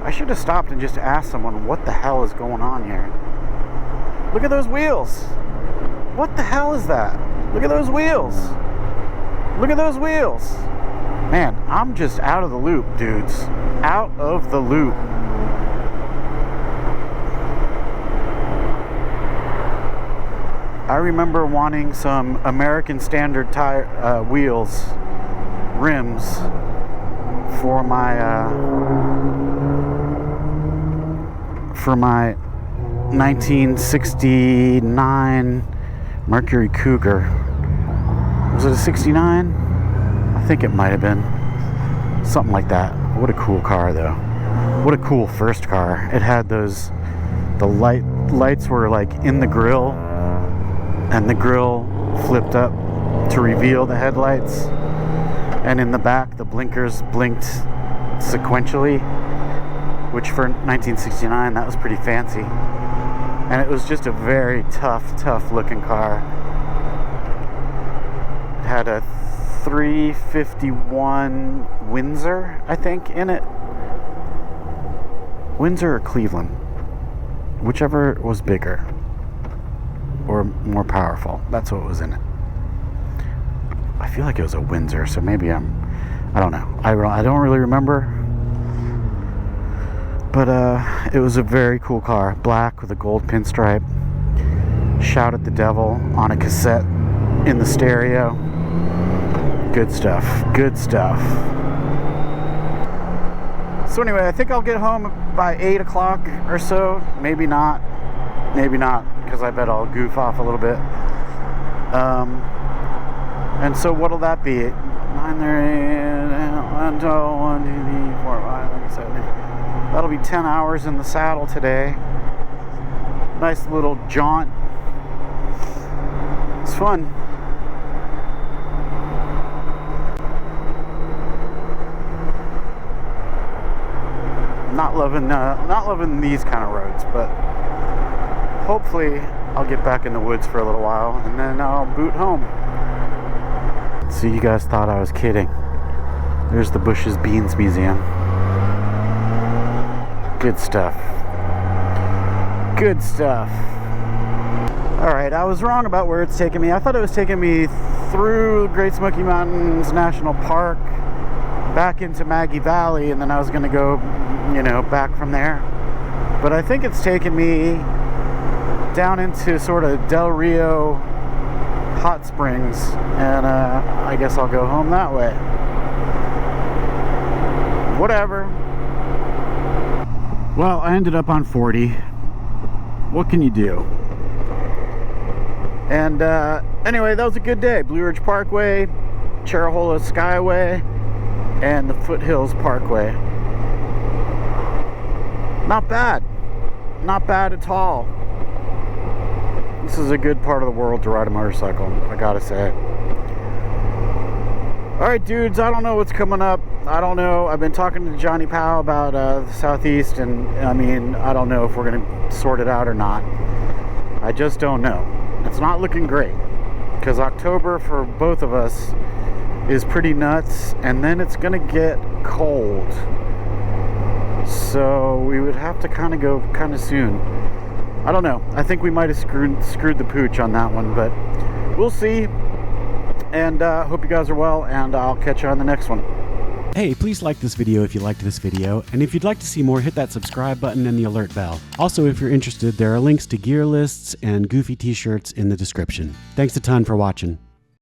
I should have stopped and just asked someone what the hell is going on here. Look at those wheels. What the hell is that? Look at those wheels. Look at those wheels. Man, I'm just out of the loop, dudes. Out of the loop. I remember wanting some American Standard tire wheels, rims, for my 1969 Mercury Cougar. Was it a 69? I think it might have been. Something like that. What a cool car, though. What a cool first car. It had the lights were like in the grill, and the grill flipped up to reveal the headlights. And in the back, the blinkers blinked sequentially, which for 1969, that was pretty fancy. And it was just a very tough looking car. It had a 351 Windsor, I think, in it. Windsor or Cleveland, whichever was bigger or more powerful. That's what was in it. I feel like it was a Windsor, so maybe I don't know. I don't really remember. But it was a very cool car. Black with a gold pinstripe. Shout at the Devil on a cassette in the stereo. Good stuff. Good stuff. So anyway, I think I'll get home by 8 o'clock or so. Maybe not. Maybe not, because I bet I'll goof off a little bit. And so what'll that be? 9:30, 1, 2, 3, 4, 5, 6, 7, 8. That'll be 10 hours in the saddle today. Nice little jaunt. It's fun. Not loving these kind of roads, but hopefully I'll get back in the woods for a little while and then I'll boot home. So you guys thought I was kidding. There's the Bush's Beans Museum. Good stuff. Good stuff. Alright, I was wrong about where it's taking me. I thought it was taking me through Great Smoky Mountains National Park, back into Maggie Valley, and then I was going to go, back from there. But I think it's taken me down into sort of Del Rio Hot Springs, and I guess I'll go home that way. Whatever. Well, I ended up on 40. What can you do? And anyway, that was a good day. Blue Ridge Parkway, Cherahola Skyway, and the Foothills Parkway. Not bad. Not bad at all. This is a good part of the world to ride a motorcycle, I gotta say. Alright dudes, I don't know what's coming up. I don't know. I've been talking to Johnny Powell about the Southeast, and I don't know if we're gonna sort it out or not. I just don't know. It's not looking great, because October for both of us is pretty nuts, and then it's gonna get cold. So we would have to kind of go kind of soon. I don't know. I think we might have screwed the pooch on that one, but we'll see. And hope you guys are well, and I'll catch you on the next one. Hey, please like this video if you liked this video, and if you'd like to see more, hit that subscribe button and the alert bell. Also, if you're interested, there are links to gear lists and goofy t-shirts in the description. Thanks a ton for watching.